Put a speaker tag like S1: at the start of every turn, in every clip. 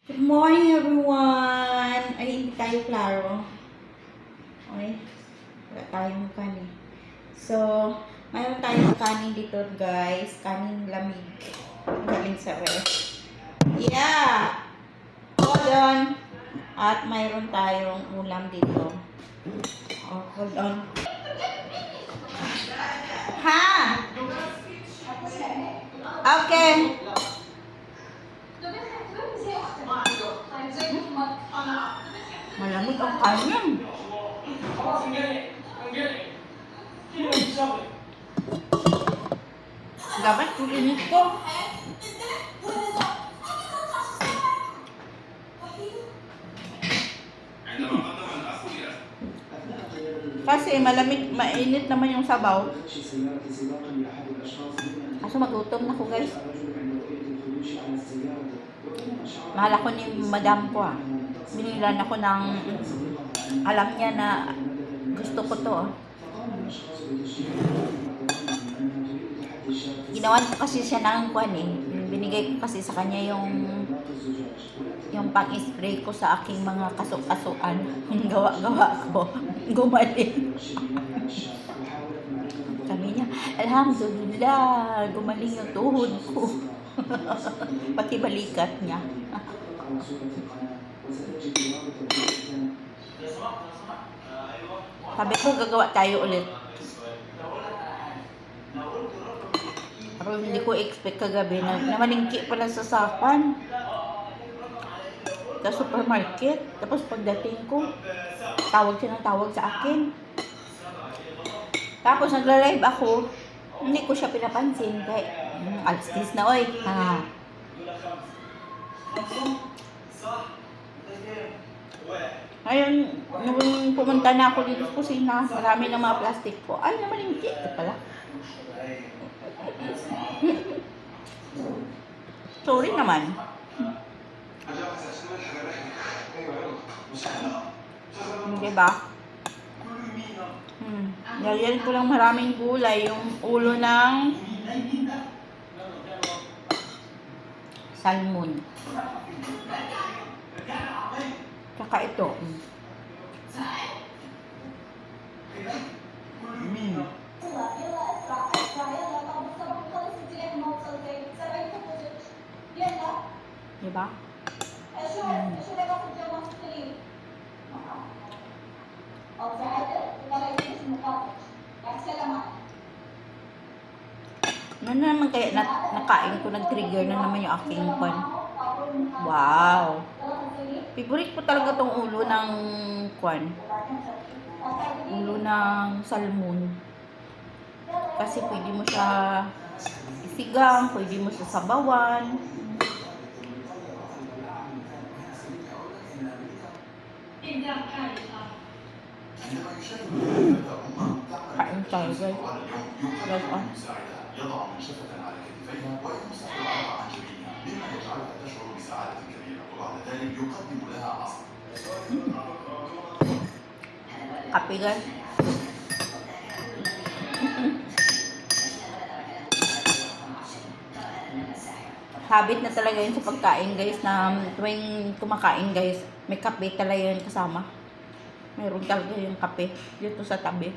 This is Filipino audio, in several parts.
S1: Good morning, everyone! Ay, hindi tayo klaro. Okay? Wala tayong kanin. So, mayroon tayong kanin dito, guys. Kanin lamig. Galing sa ref. Yeah! Hold on. At mayroon tayong ulam dito. Oh, hold on. Ha! Okay. Malamig ang kanin. Dapat kulinis ko. Kasi malamig, mainit naman yung sabaw. Kaso magutom na ko, guys. Mahal ako ni madam ko, ah. Binilan ako ng, alam niya na gusto ko to. Ginawan ko kasi siya ng kwan eh. Binigay ko kasi sa kanya yung pang-spray ko sa aking mga kasuk-kasuan. Gawa-gawa ko. Gumaling. Sabi niya, alhamdulillah, gumaling yung tuhod ko. Pati balikat niya. Sabi ko, gagawa tayo ulit. Pero hindi ko expect kagabi na namalingki pala sa sapan. Sa supermarket. Tapos pagdating ko, tawag siya ng tawag sa akin. Tapos nagla-live ako. Hindi ko siya pinapansin. Kaya, alas na oy. Ha. Ngayon, nung pumunta na ako dito sa kusina, marami ng mga plastic po. Ay, namalingki. Ito pala. Sorry naman. Diba? Lagyan ko lang maraming gulay. Yung ulo ng salmon. Tsaka ito. Diba? Ano naman kaya nakain ko, nag-trigger na naman yung aking pan. Wow! Favorite ko talaga tong ulo ng kwan. Ulo ng salmon. Kasi pwede mo siya isigang, pwede mo siya sabawan. Kain tayo, guys. Guys, on. يضع منشفة على كتفيه ويمسح العرق عن جبينها مما يجعلها تشعر بسعادة كبيرة وبعد ذلك يقدم لها عصا. Kape, guys. Habit na talaga yun sa pagkain, guys, na tuwing kumakain, guys, may kape talaga yun kasama. Mayroon talaga yung kape dito sa tabi.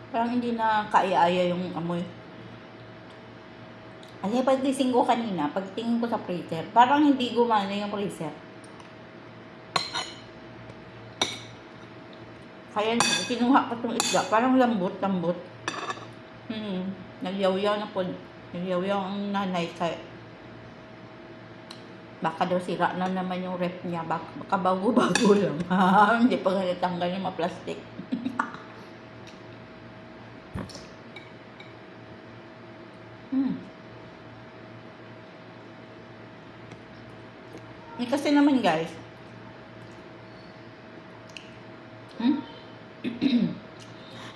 S1: Parang hindi na kaya-aya yung amoy. Kasi paggising ko kanina, pagtingin ko sa freezer, parang hindi gumana yung freezer. Kaya kinuha ko itong isda, parang lambot-lambot. Nagyaw-yaw na po. Nagyaw-yaw ang nanay kaya baka daw sira na naman yung ref niya. Baka bago-bago lang. Hindi pa nga natanggal yung mga plastic. Kasi naman, guys.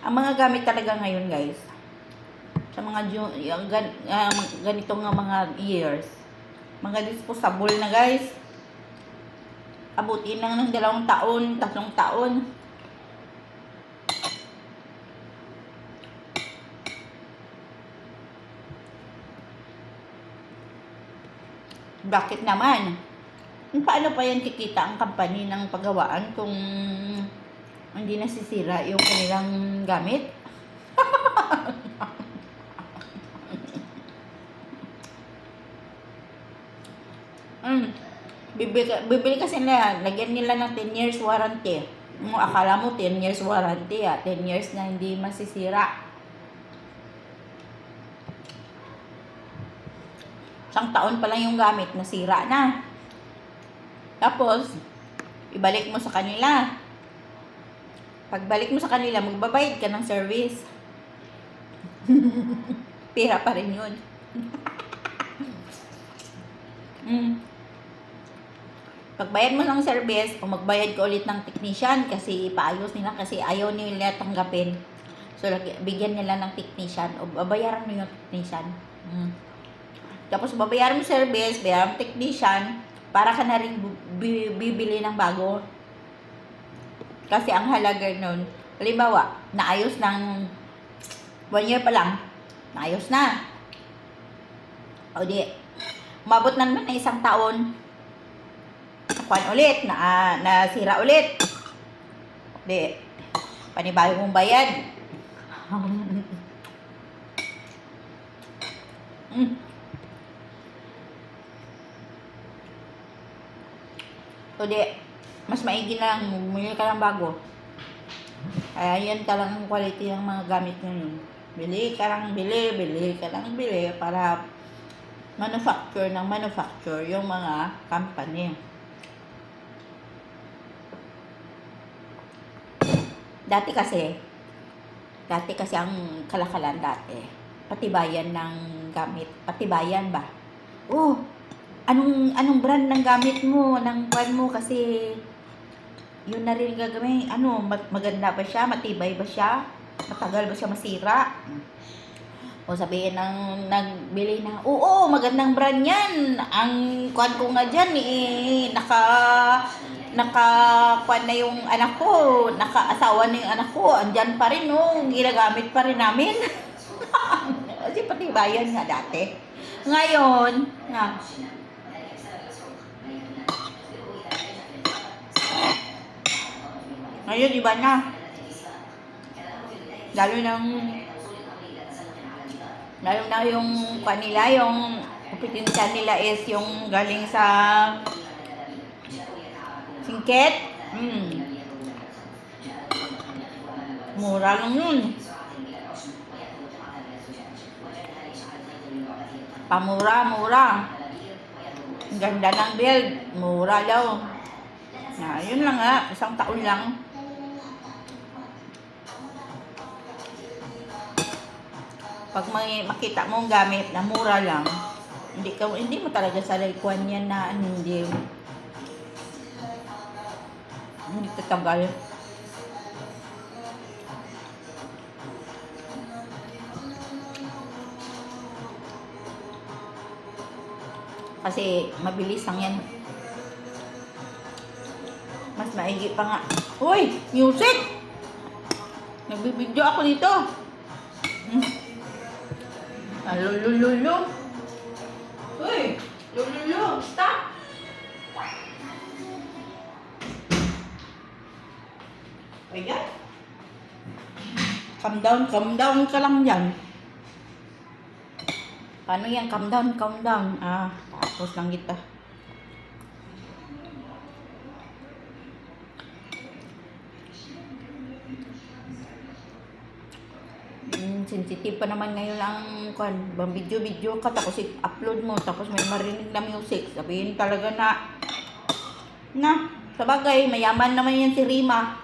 S1: Ang mga gamit talaga ngayon, guys, sa mga ganitong mga years, mga disposable na, guys. Abutin lang ng 2 taon, 3 taon. Bakit naman? Paano pa yan kikita ang company ng paggawaan kung hindi nasisira yung kanilang gamit? Bibili kasi nila, lagyan nila ng 10 years warranty. Akala mo 10 years warranty 10 years na hindi masisira. Isang taon pa lang yung gamit, nasira na. Tapos, ibalik mo sa kanila. Pagbalik mo sa kanila, magbabayad ka ng service. Pira pa rin yun. Pagbayad mo ng service, o magbayad ka ulit ng technician kasi ipaayos nila kasi ayaw nila tanggapin. So, bigyan nila ng technician o babayaran mo yung technician. Tapos, babayaran mo service, bayaran mo technician, para ka na rin bibili ng bago. Kasi ang halaga nun, halimbawa, naayos ng 1 year pa lang, naayos na. O di, umabot na naman na 1 taon, nakuhan ulit, nasira ulit. Di, panibago mong bayad. So di, mas maigi na lang, bumili ka lang bago. Kaya yan talagang quality ng mga gamit ngayon. Bili ka lang bili para manufacture yung mga company. Dati kasi ang kalakalan dati, patibayan ng gamit, patibayan ba? Oh, anong brand ng gamit mo, ng brand mo kasi yun na rin gagawin. Maganda ba siya? Matibay ba siya? Matagal ba siya masira? O sabihin ng nagbili na, oo, magandang brand yan. Ang kuwan ko nga dyan, nakakuan na yung anak ko, nakaasawa na yung anak ko, andyan pa rin, ginagamit pa rin namin. Kasi patibayan nga dati. Ngayon, iba na. Lalo na yung kanila, yung kompetensya nila is yung galing sa singkit. Mura lang yun. Mura. Ang ganda ng build. Mura daw. Yun lang 1 taon lang. Pag makita mo ang gamit na mura lang, hindi mo talaga salikuan yan na hindi tatagal. Kasi mabilis lang yan. Mas maigi pa nga. Uy! Music! Nagbibideo ako dito. Lulululo. Uy! Lulululo! Stop! Ayan. Calm down ka lang dyan. Paano yan? Calm down. Tapos lang kita. Sensitive pa naman ngayon ang video ka, tapos i-upload mo, tapos may marinig na music. Sabihin talaga na sa bagay, mayaman naman yan si Rima.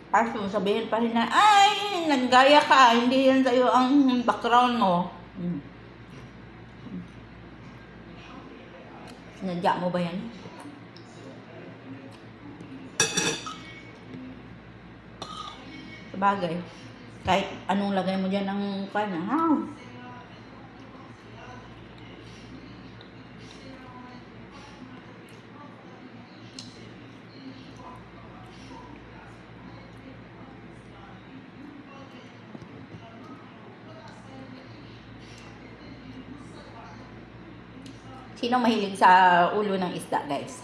S1: Kaso sabihin pa rin na, ay, naggaya ka, hindi yan sa'yo ang background mo. Sinadya mo ba yan? Sabagay, kahit anong lagay mo dyan ng Sino mahilig sa ulo ng isda, guys?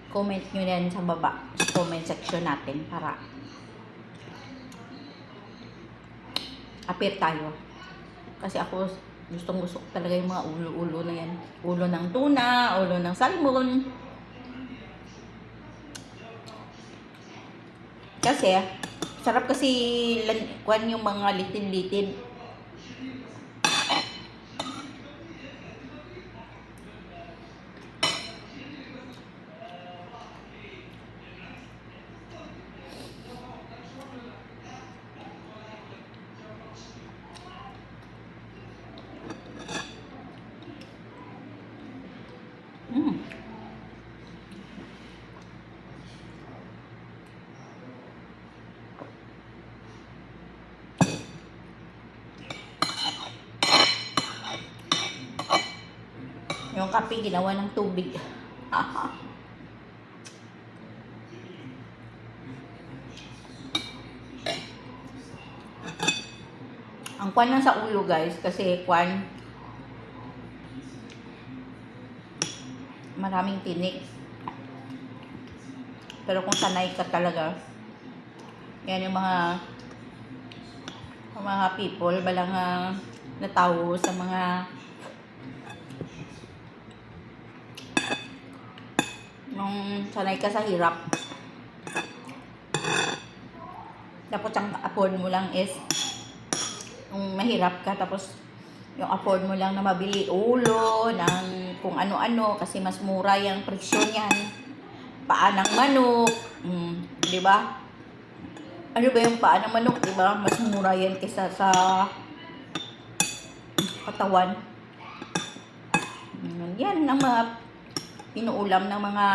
S1: Comment nyo yan sa baba, sa comment section natin para appear tayo. Kasi ako, gusto ko talaga yung mga ulo-ulo na yan. Ulo ng tuna, ulo ng salmon. Kasi, sarap kasi kuwan yung mga litin-litin. Mm. Yung kape, ginawa ng tubig. Ang kwan lang sa ulo, guys, kasi kwan, maraming tinik. Pero kung sanay ka talaga, yan yung mga people, balang natawo sa mga nung sanay ka sa hirap. Tapos ang afford mo lang is kung mahirap ka, tapos yung afford mo lang na mabili ulo ng kung ano-ano kasi mas mura yung presyo niyan. Paa ng manok, di ba? Ano ba yung paa ng manok, di ba? Mas mura yan kaysa sa katawan. Yan ang mga inuulam ng mga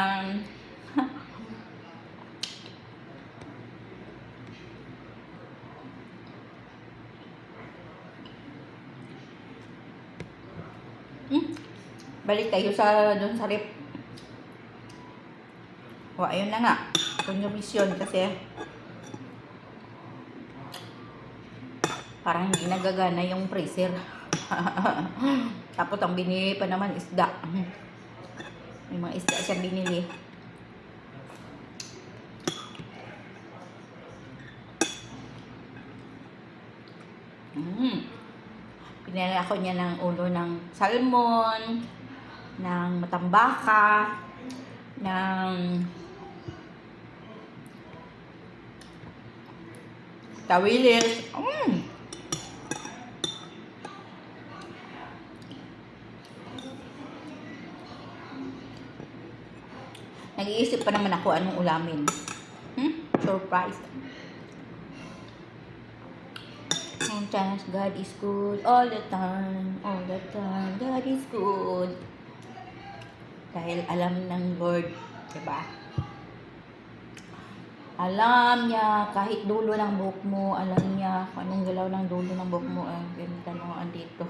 S1: balik tayo sa doon sa rep. O, ayun na nga. Consumption kasi parang hindi nagagana yung freezer. Tapos ang binili pa naman isda. May mga isda siya binili. Pinala ako niya ng ulo ng salmon, ng matambaka, ng tawilis. Nag-iisip pa naman ako anong ulamin. Surprise. Sometimes God is good all the time. All the time, God is good. Dahil alam ng Lord, diba? Alam niya, kahit dulo ng buhok mo, alam niya kung anong galaw ng dulo ng buhok mo. Ganito tanongan dito.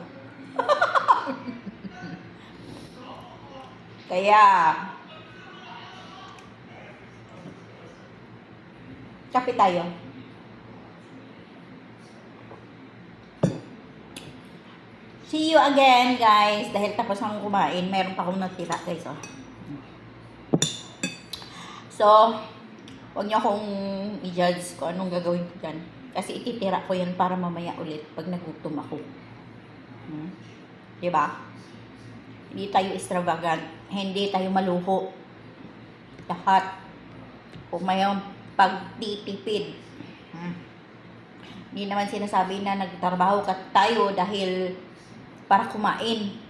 S1: Kaya, kape tayo. See you again, guys. Dahil tapos akong kumain, meron pa akong natira, guys. Oh. So, huwag niyo akong i-judge kung anong gagawin ko dyan. Kasi ititira ko yan para mamaya ulit pag nagutom ako. Diba? Hindi tayo extravagant. Hindi tayo maluho. Lahat. Kung mayroong pagtitipid. Hindi naman sinasabi na nagtrabaho ka tayo dahil para kumain.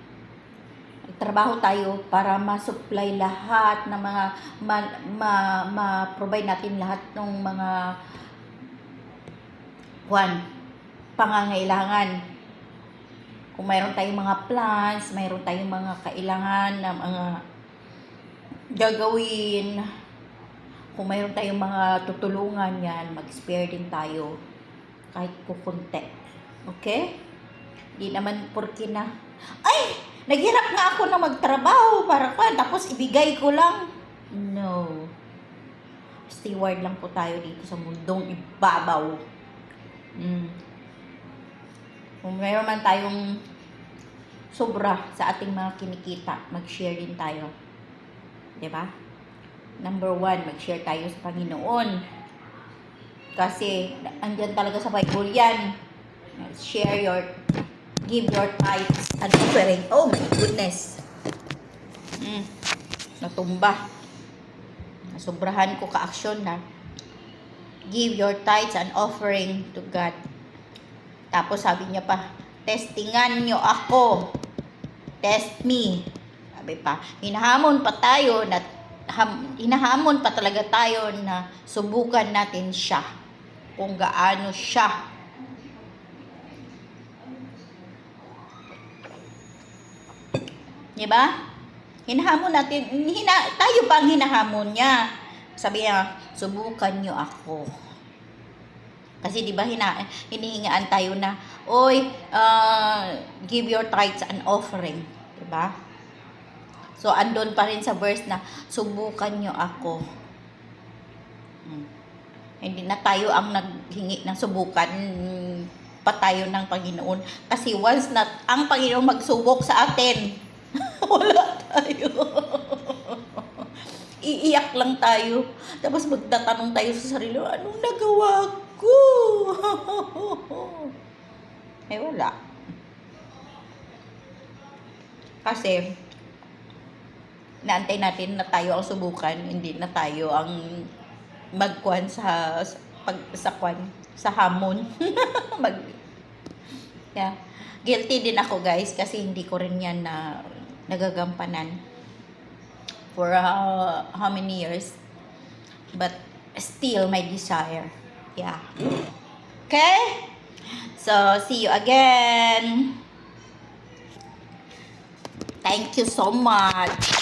S1: Nagtrabaho tayo para ma-supply lahat ng mga ma-provide natin lahat ng mga pangangailangan. Kung mayroon tayong mga plans, mayroon tayong mga kailangan na mga gagawin, kung mayroon tayong mga tutulungan yan, mag-spare din tayo kahit kukunti. Okay? Di naman porke na, ay, naghirap nga ako na magtrabaho para ka, tapos ibigay ko lang. No. Steward lang po tayo dito sa mundong ibabaw. Kung mayroon man tayong sobra sa ating mga kinikita, mag-share din tayo. 'Di ba? Number 1, mag-share tayo sa Panginoon. Kasi, andyan talaga sa Bible yan. Give your tithes and offering. Oh my goodness. Natumba. Sobrahan ko ka-aksyon na. Give your tithes and offering to God. Tapos sabi niya pa, testingan nyo ako. Test me. Sabi pa, hinahamon pa talaga tayo na subukan natin siya. Kung gaano siya. Diba? Hinahamon natin, tayo pa ang hinahamon niya. Sabi niya, subukan niyo ako. Kasi di ba hinihingaan tayo na, oy, give your tithes and offering. Di ba? So, andun pa rin sa verse na, subukan nyo ako. Hindi na tayo ang naghingi ng subukan pa tayo ng Panginoon. Kasi once na ang Panginoon magsubok sa atin, wala tayo. Iiyak lang tayo. Tapos magtatanong tayo sa sarili, anong nagawa ko? Eh, wala. Kasi, naantay natin na tayo ang subukan, hindi na tayo ang magkuhan sa hamon. Yeah. Guilty din ako, guys, kasi hindi ko rin yan na nagagampanan for how many years, but still my desire. Yeah. Okay, so see you again. Thank you so much.